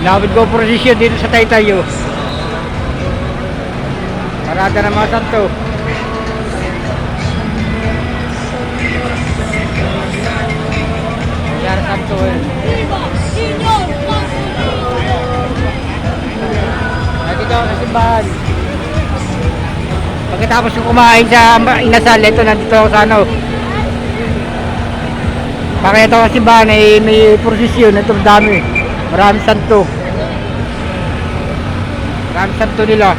Dapat ko prosesyon dito sa Taytay. Parada ng mga santo. Parada santo Nakita ko sa simbahan. Pagkatapos ko kumain sa inasal, ito nandito ako sa ano. Pakita ko sa simbahan ay may prosesyon. Ito dami. Maraming santo. Maraming santo nila.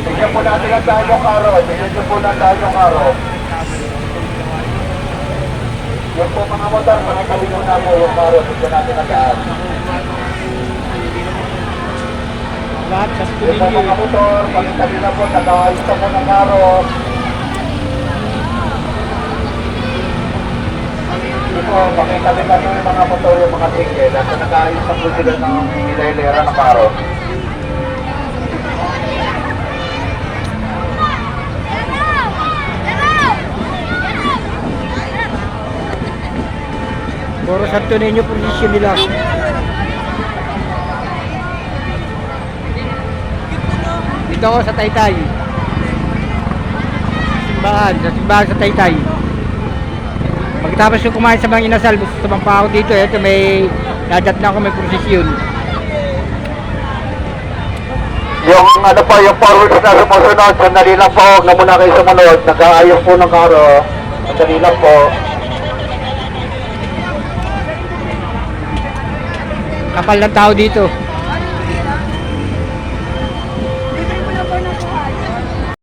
Bigyan po natin ang tayong araw. Bigyan po natin ang tayong araw. Yung po mga motor, pakikali mo na po yung araw. Bigyan natin ang daan. Lahat sa Yung po studio. mga motor, pakikali na po. Nag-aayos na po ng araw. Yung po, pakikali na po yung mga motor, yung mga tingin. At nag-aayos na po sila ng hilera ng araw. Puro Santo Niño prosesyon nila. Dito ako sa Taytay. Simbahan sa Taytay. Pagkatapos ko kumain sa mga inasal, sumang pa ako dito. Ito may dadat na ako, may prosesyon. Yung ano po, yung forward na sumusunod, sandali lang po, huwag na muna kayo sumunod. Nag-aayos po ng karo. Sandali lang po. Kapal ng tao dito.